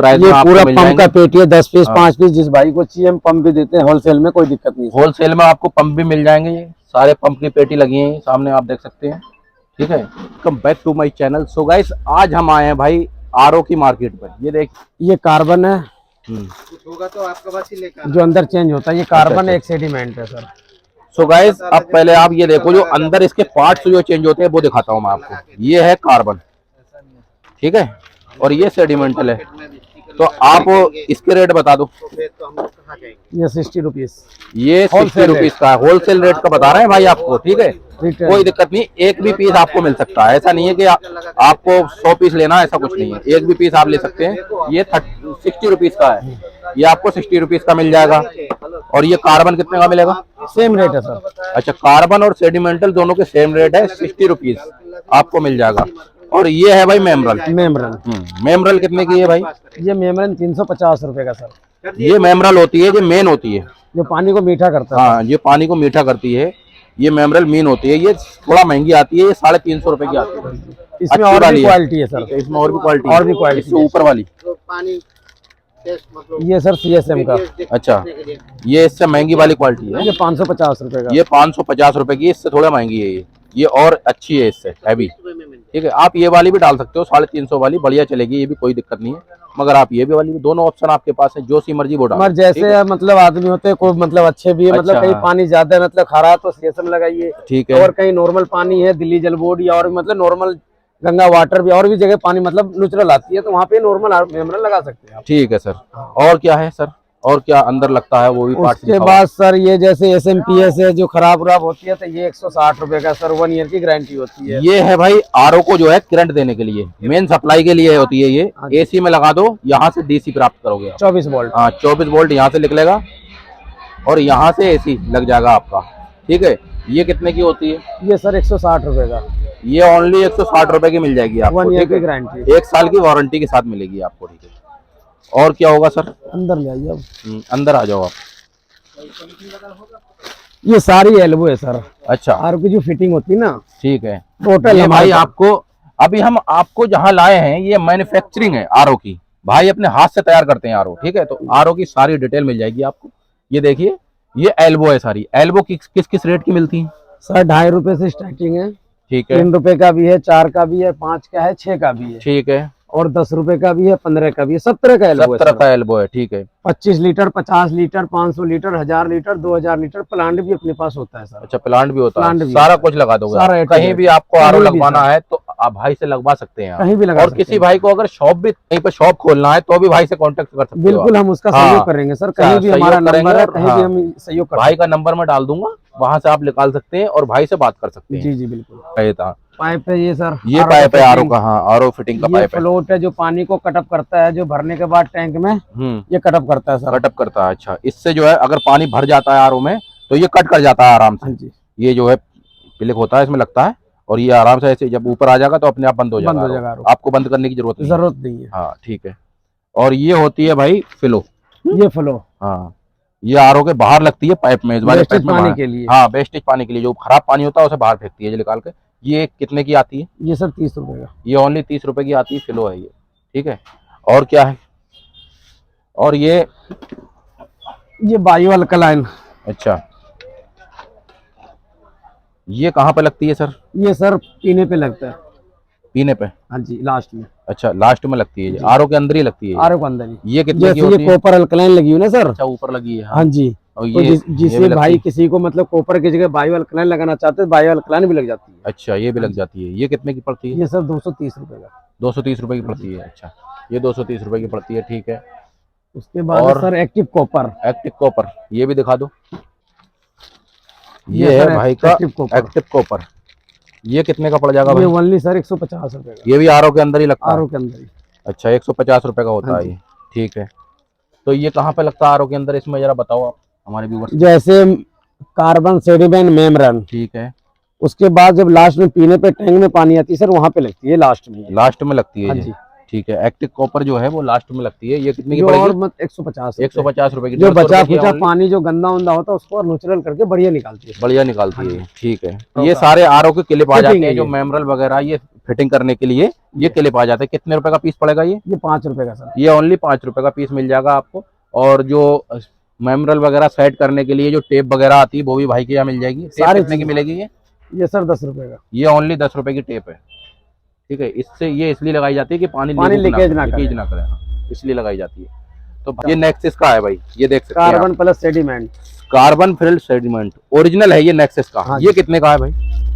Price ये में पूरा आपको मिल पंप जाएंगे। का पेटी है, 10 पीस हाँ। 5 पीस जिस भाई को चाहिए हम पंप भी देते हैं होलसेल में, कोई दिक्कत नहीं। होलसेल में आपको पंप भी मिल जाएंगे, ये सारे पंप की पेटी लगी है सामने आप देख सकते हैं। ठीक है, come back to my channel. So guys आज हम आए हैं भाई आरओ की मार्केट पर। ये देख, ये कार्बन है होगा तो आपके पास ही लेकर जो अंदर चेंज होता है, ये कार्बन अच्छा। एक सेडिमेंट है सर। सो गाइस अब पहले आप ये देखो, जो अंदर इसके पार्ट्स जो चेंज होते हैं वो दिखाता हूँ मैं आपको। ये है कार्बन, ठीक है, और ये सेडिमेंटल है। तो आप इसके रेट बता दो। तो हम लोग कहाँ जाएंगे? ये 60 रुपीज ये 60 रुपीज का होलसेल रेट का बता रहे हैं भाई आपको, ठीक है। रिटेल। कोई दिक्कत नहीं, एक भी पीस आपको मिल सकता है, ऐसा नहीं है कि आपको 100 पीस लेना है, ऐसा कुछ नहीं है। एक भी पीस आप ले सकते हैं। ये 60 रुपीज का है, ये आपको 60 रुपीज का मिल जाएगा। और ये कार्बन कितने का मिलेगा? सेम रेट है सर। अच्छा, कार्बन और सेडिमेंटल दोनों के सेम रेट है, 60 रुपीज आपको मिल जाएगा। और ये है भाई मेमरल। मेमरन, मेमरल कितने की है भाई? ये मेमरन 350 रुपए का सर। ये मेमरल होती है, ये मेन होती है। जो पानी को मीठा करता है। हाँ, ये पानी को मीठा करती है। ये मेमरल मीन होती है, ये थोड़ा महंगी आती है, ये 350 रुपए की आती है। इसमें अच्छी और वाली भी है। क्वालिटी है सर। इसमें और भी क्वालिटी और भी क्वालिटी इससे ऊपर वाली। तो पानी टेस्ट मतलब ये सर CSM का, अच्छा, ये इससे महंगी वाली क्वालिटी है। ये 550 रुपए का। ये 550 रुपए की, इससे थोड़ा महंगी है ये और अच्छी है इससे, हैवी। ठीक है, आप ये वाली भी डाल सकते हो, 350 वाली बढ़िया चलेगी, ये भी कोई दिक्कत नहीं है। मगर आप ये भी वाली भी, दोनों ऑप्शन आपके पास है, जो सी मर्जी वो डालो। मगर जैसे मतलब आदमी होते हैं, कोई मतलब अच्छे भी है, मतलब अच्छा, कहीं हाँ। पानी ज्यादा है, मतलब खरा तो CSM लगाइए। ठीक है, और कहीं नॉर्मल पानी है, दिल्ली जल बोर्ड या और मतलब नॉर्मल गंगा वाटर भी, और भी जगह पानी मतलब नेचुरल आती है, तो वहाँ पे नॉर्मल मेमरल लगा सकते हैं आप। ठीक है सर। और क्या है सर, और क्या अंदर लगता है वो भी पार्ट? उसके बाद सर ये जैसे SMPS है जो खराब उराब होती है, तो ये 160 रुपए का सर, 1 ईयर की गारंटी होती है। ये है भाई आरओ को जो है करंट देने के लिए, मेन सप्लाई के लिए होती है ये। एसी में लगा दो, यहाँ से DC प्राप्त करोगे आप। 24 वोल्ट। हाँ, 24 वोल्ट यहाँ से निकलेगा और यहाँ से AC लग जाएगा आपका। ठीक है, ये कितने की होती है? ये सर 160 रुपए का, ये ओनली 160 रुपए की मिल जाएगी आपको। 1 ईयर ठीक की है, गारंटी। 1 साल की वारंटी के साथ मिलेगी आपको। ठीक है, और क्या होगा सर? अंदर ले आइए अब। अंदर आ जाओ आप। ये सारी एल्बो है सर। अच्छा, आर की जो फिटिंग होती है ना, ठीक है। टोटल ये भाई हमारे आपको, अभी हम आपको जहाँ लाए हैं, ये मैन्युफैक्चरिंग है आरओ की, भाई अपने हाथ से तैयार करते हैं आरओ। ठीक है, तो आरओ की सारी डिटेल मिल जाएगी आपको। ये देखिए, ये एल्बो है सारी। एल्बो किस किस रेट की मिलती है सर? 2.5 रुपए से स्टार्टिंग है, ठीक है, 3 रुपए का भी है, 4 का भी है, 5 का है, 6 का भी है, ठीक है, और 10 रुपए का भी है, 15 का भी है, 17 का एल्बो है 17 सर। का एल्बो है। ठीक है, 25 litre, 50 litre, 500 litre, 1000 litre, 2000 litre plant भी अपने पास होता है सर। अच्छा, प्लांट भी होता प्लांट है, भी सारा कुछ लगा दोगे सारा आप। A to कहीं Z। भी आपको आरओ कहीं भी लगवाना सर। है तो आप भाई से लगवा सकते हैं आप। कहीं भी लगा और सकते किसी हैं। भाई को अगर शॉप भी कहीं पर शॉप खोलना है तो भी भाई से कांटेक्ट कर सकते हो बिल्कुल आप। हम उसका हाँ, सहयोग करेंगे सर, कहीं भी सहयोग हमारा करेंगे नंबर है, और कहीं हाँ, भी हम सहयोग कर भाई का नंबर मैं डाल दूंगा, वहां से आप निकाल सकते हैं और भाई से बात कर सकते हैं। जी जी बिल्कुल। पाइप पाइप है ये सर, ये पाइप है आरओ का। हाँ, आरओ फिटिंग का ये पाइप है। फ्लोट है जो पानी को कटअप करता है, जो भरने के बाद टैंक में ये कटअप करता है सर। कटअप करता है। अच्छा, इससे जो है अगर पानी भर जाता है आरओ में तो ये कट कर जाता है आराम हाँ से। जी, ये जो है प्लिक होता है, इसमें लगता है और ये आराम से ऐसे जब ऊपर आ जाएगा तो अपने आप बंद हो जाएगा। RO। आपको बंद करने की जरूरत नहीं है। हाँ, ठीक है। और ये होती है भाई फ्लो। ये फ्लो, हाँ, ये आरओ के बाहर लगती है पाइप में, इस वाले पाइप में पानी के लिए। हाँ, वेस्टेज पानी के लिए, जो खराब पानी होता है उसे बाहर फेंकती है निकाल के। ये कितने की आती है? ये सर 30 रुपए का। ये ओनली 30 रुपए की आती है, फ्लो है ये। ठीक है, और क्या है? और ये बायो अल्कलाइन। अच्छा, ये कहाँ पे लगती है सर? ये सर पीने पे लगता है। पीने पे? हाँ जी, लास्ट में। अच्छा, लास्ट में लगती है, आरओ के अंदर ही लगती है। आरओ के अंदर ही। ये कितने जैसे की होती ये है? कॉपर अल्कलाइन लगी हुई ना सर। अच्छा, ऊपर लगी है। हाँ जी, और तो ये जिसे भी लगती भाई है। किसी को मतलब कॉपर की जगह बायो अल्कलाइन लगाना चाहते हैं, बायो अल्कलाइन भी लग जाती है। अच्छा, ये भी लग जाती है। ये कितने की पड़ती है? ये सर 230 रुपए का। 230 रुपए की पड़ती है। अच्छा, ये 230 रुपए की पड़ती है। ठीक है, उसके बाद और sir active copper. Active copper, ये भी दिखा दो। ये ये है सर भाई का एक्टिव कॉपर। Active copper. ये कितने का पड़ जाएगा ये भाई? ओनली सर 150 रुपए का। ये भी आरओ के अंदर ही लगता है? आरओ के अंदर ही। अच्छा, 150 रुपए का होता हाँ है ये। ठीक है, तो ये कहाँ पे लगता है आरओ के अंदर, इसमें जरा बताओ आप हमारे व्यूअर्स। जैसे कार्बन, सेडिमेंट, मेम्ब्रेन, ठीक है, उसके बाद जब लास्ट में पीने पे टैंक में पानी आती है सर, वहाँ पे लगती है लास्ट में। लास्ट में लगती है हाँ ये। जी। ठीक है, एक्टिव कॉपर जो है वो लास्ट में लगती है। ये कितने की जो और पड़ेगी? मत 150 150 रुपए की। जो 150 बचा रुपए की खुचा only, पानी जो गंदा उंदा होता है उसको नेचुरल करके बढ़िया निकालती है। बढ़िया निकालती है। ठीक है, तो ये सारे आरओ के क्लिप आ जाते हैं फिटिंग जो है। मेमरल वगैरह, ये फिटिंग करने के लिए ये क्लिप आ जाता है। कितने रुपए का पीस पड़ेगा ये 5 रुपए का सर। ये ओनली 5 रुपए का पीस मिल जाएगा आपको। और जो मेमोरल वगैरह सेट करने के लिए जो टेप वगैरह आती है वो भी भाई के यहाँ मिल जाएगी। टेप सारी कितने की मिलेगी ये सर 10 रुपए का। ये ओनली 10 रुपए की टेप है, ठीक है। इससे ये इसलिए लगाई जाती है कि पानी लीकेज ना करे, हाँ, इसलिए लगाई जाती है। तो ये नेक्सिस का है भाई, ये देख सकते हैं carbon plus sediment, carbon field sediment original है ये नेक्सिस का। हाँ ये कितने का है भाई?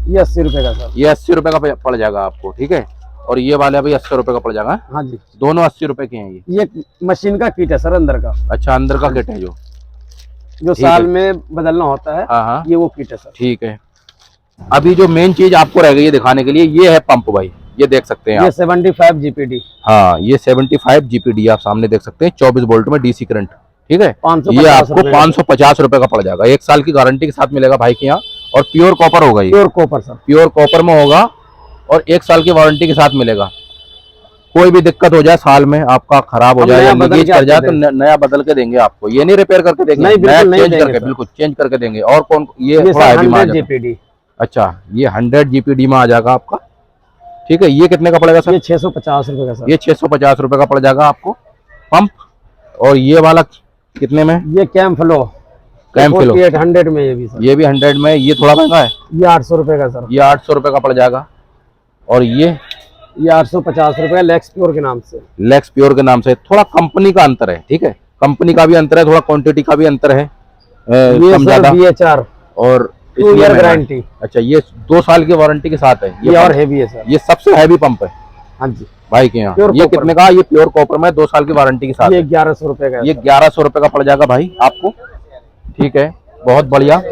ये 80 रुपए का सर। ये 80 रुपए का पड़ जाएगा आपको, ठीक है। और ये वाला भाई 80 रुपए का पड़ जाएगा। हाँ जी, दोनों 80 रुपए के हैं ये मशीन का किट है सर अंदर का। अच्छा, अंदर का किट है जो साल में बदलना होता है। हाँ हाँ, ये वो किट है सर, ठीक है। अभी जो मेन चीज आपको रह गई है दिखाने के लिए, ये है पंप भाई, ये देख सकते हैं ये आप। 75 GPD। हाँ, ये 75 GPD आप सामने देख सकते हैं, 24 वोल्ट में डीसी करंट, ठीक है। 550 ये आपको 550 रुपए का पड़ जाएगा। 1 साल की गारंटी के साथ मिलेगा भाई के यहाँ। और प्योर कॉपर होगा, ये pure copper sir, pure copper में होगा और 1 साल की वारंटी के साथ मिलेगा। कोई भी दिक्कत हो जाए साल में, आपका खराब हो जाए या लीकेज कर जाए तो नया बदल के देंगे आपको। ये नहीं रिपेयर करके देंगे, नया चेंज करके, बिल्कुल चेंज करके देंगे। और कौन ये 100 GPD। अच्छा, ये 100 GPD में आ जाएगा आपका, ठीक है। ये कितने का पड़ेगा सर? ये 650 रुपए का सर। ये 650 रुपए का पड़ जाएगा आपको पंप। और ये वाला कितने में? ये कैम फ्लो 100 में। ये भी सर, ये भी 100 में। ये थोड़ा महंगा है, ये 800 रुपए का सर। ये 800 रुपए का पड़ जाएगा। और ये 850 रुपए लेक्स प्योर के नाम से। लेक्स प्योर के नाम से। थोड़ा कंपनी का अंतर है, ठीक है, कंपनी का भी अंतर है, थोड़ा क्वांटिटी का भी अंतर है, ये कम ज्यादा। BHR और 2 ईयर गारंटी। अच्छा, ये 2 साल की वारंटी के साथ है। ये और हैवी है सर, ये सबसे हैवी पंप है हाँ जी भाई के यहाँ। प्योर ये कॉपर कितने का? ये प्योर कॉपर में 2 साल की वारंटी के साथ। ये 1100 रुपए का। ये 1100 रुपए का पड़ जाएगा भाई आपको, ठीक है। बहुत बढ़िया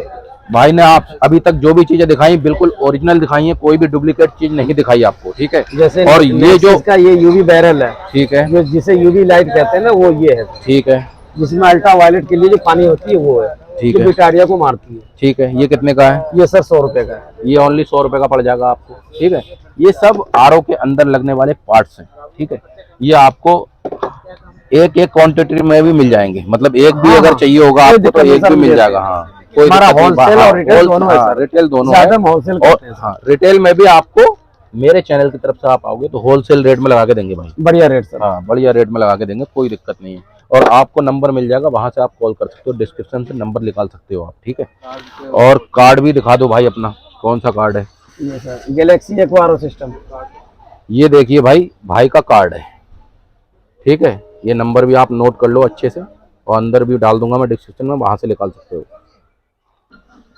भाई ने आप अभी तक जो भी चीजें दिखाई बिल्कुल ओरिजिनल दिखाई है, कोई भी डुप्लीकेट चीज नहीं दिखाई आपको, ठीक है। जैसे और ये जो इसका ये यूवी बैरल है, ठीक है, जो जिसे यूवी लाइट कहते हैं ना, वो ये है, ठीक है, जिसमें अल्ट्रा वायलेट के लिए जो पानी होती है वो है, ठीक जो है, बिटारिया को मारती है। ठीक है। ये कितने का है? ये सर 100 रुपए का है। ये ओनली 100 रुपए का पड़ जाएगा आपको, ठीक है। ये सब आरओ के अंदर लगने वाले पार्ट्स हैं, ठीक है। ये आपको एक क्वांटिटी में भी मिल जाएंगे, मतलब एक भी अगर चाहिए होगा आपको तो एक भी मिल जाएगा। हाँ, कोई होलसेल और रिटेल दोनों है सर। रिटेल दोनों ज्यादा है। होलसेल और करते हैं। हाँ, रिटेल में भी आपको मेरे चैनल की तरफ से आप आओगे तो होलसेल रेट में लगा के देंगे भाई, बढ़िया रेट सर। हाँ, बढ़िया रेट में लगा के देंगे, कोई दिक्कत नहीं है। और आपको नंबर मिल जाएगा, वहां से आप कॉल कर सकते हो, डिस्क्रिप्शन से नंबर निकाल सकते हो आप, ठीक है। और कार्ड भी दिखा दो भाई अपना, कौन सा कार्ड है? ये सर गैलेक्सी एक्वारो सिस्टम। ये देखिए भाई का कार्ड है, ठीक है। ये नंबर भी आप नोट कर लो अच्छे से, और अंदर भी डाल दूंगा मैं डिस्क्रिप्शन में, वहां से निकाल सकते हो।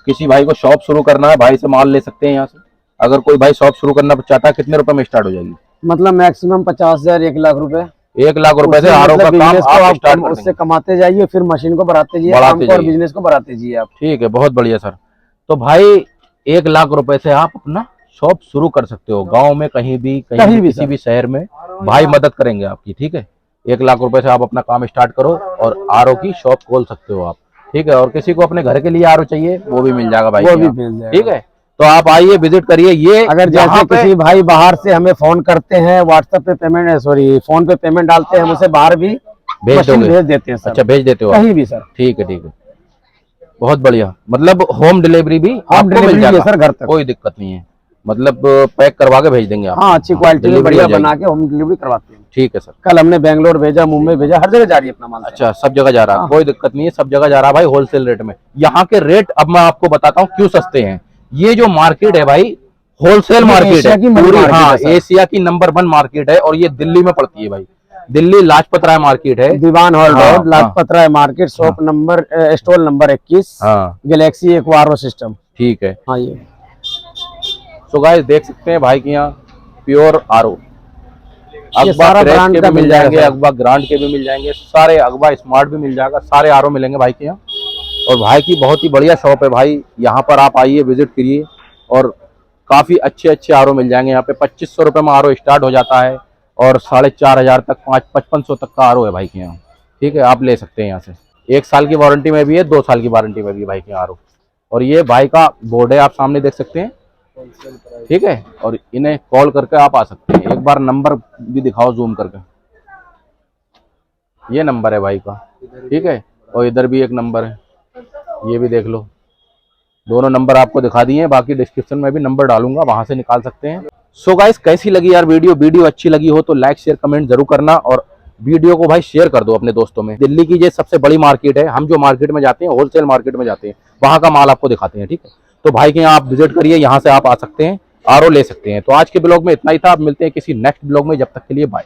किसी भाई को शॉप शुरू करना है, भाई से माल ले सकते हैं यहाँ से। अगर कोई भाई शॉप शुरू करना चाहता है, कितने रुपए में स्टार्ट हो जाएगी? मतलब मैक्सिमम 50,000 1 लाख रुपए। 1 लाख रुपए से आरओ का काम आप स्टार्ट कर देंगे। उससे कमाते जाइए, फिर मशीन को बढ़ाते जाइए, और बिजनेस को बढ़ाते जाइए आप, ठीक है। बहुत बढ़िया सर। तो भाई 1 लाख रुपए से आप अपना शॉप शुरू कर सकते हो, गांव में कहीं भी किसी भी शहर में भाई मदद करेंगे आपकी, ठीक है। 1 लाख रुपए से आप अपना काम स्टार्ट करो और आरओ की शॉप खोल सकते हो आप, ठीक है। और किसी को अपने घर के लिए आरओ चाहिए वो भी मिल जाएगा भाई, वो भी मिल जाएगा, ठीक है। तो आप आइए, विजिट करिए। ये अगर जैसे किसी भाई बाहर से हमें फोन करते हैं, व्हाट्सएप पे पेमेंट, सॉरी फोन पे पेमेंट डालते हैं, हम उसे बाहर भी भेज देते हैं सर। अच्छा, भेज देते हो कहीं भी सर, ठीक है, ठीक है। बहुत बढ़िया, मतलब होम डिलीवरी भी आपको मिल जाएगा सर घर तक, कोई दिक्कत नहीं है। मतलब पैक करवा के भेज देंगे आप। हाँ, अच्छी क्वालिटी में बढ़िया बना के होम डिलीवरी करवाते हैं, ठीक है सर। कल हमने बेंगलोर भेजा, मुंबई भेजा, हर जगह जा रही है अपना माल। अच्छा, सब जगह जा रहा है, कोई दिक्कत नहीं है, सब जगह जा रहा है भाई होलसेल रेट में। यहाँ के रेट अब मैं आपको बताता हूँ क्यों सस्ते हैं। ये जो मार्केट है भाई, होलसेल मार्केट है पूरी, हाँ, एशिया की नंबर 1 मार्केट है। और ये दिल्ली में पड़ती है भाई, दिल्ली लाजपत राय मार्केट है, Diwan hall road, Lajpat Rai market, shop number, stall number 21, हाँ, गैलेक्सी एक्वारो सिस्टम, ठीक है। हाँ ये तो गाइस देख सकते हैं भाई के यहाँ प्योर आरओ, अगवा ब्रांड के भी मिल जाएंगे, अगवा ग्रांड के भी मिल जाएंगे, सारे अगवा स्मार्ट भी मिल जाएगा, सारे आरओ मिलेंगे भाई के यहाँ। और भाई की बहुत ही बढ़िया शॉप है भाई, यहाँ पर आप आइए, विजिट करिए, और काफी अच्छे आरओ मिल जाएंगे यहाँ पे। 2500 रुपये में आरओ स्टार्ट हो जाता है और 4500 तक, 5500 तक का आरओ है भाई के यहाँ, ठीक है। आप ले सकते हैं यहाँ से, 1 साल की वारंटी में भी है, 2 साल की वारंटी में भी भाई के आरओ। और ये भाई का बोर्ड है, आप सामने देख सकते हैं, ठीक है। और इन्हें कॉल करके आप आ सकते हैं। एक बार नंबर भी दिखाओ जूम करके, ये नंबर है भाई का, ठीक है। और इधर भी एक नंबर है, ये भी देख लो। दोनों नंबर आपको दिखा दिए हैं, बाकी डिस्क्रिप्शन में भी नंबर डालूंगा, वहां से निकाल सकते हैं। सो गाइस, कैसी लगी यार वीडियो अच्छी लगी हो तो लाइक शेयर कमेंट जरूर करना, और वीडियो को भाई शेयर कर दो अपने दोस्तों में। दिल्ली की ये सबसे बड़ी मार्केट है, हम जो मार्केट में जाते हैं होलसेल मार्केट में जाते हैं, वहां का माल आपको दिखाते हैं, ठीक है। तो भाई के यहाँ आप विजिट करिए, यहाँ से आप आ सकते हैं, आरओ ले सकते हैं। तो आज के ब्लॉग में इतना ही था, आप मिलते हैं किसी नेक्स्ट ब्लॉग में, जब तक के लिए बाय।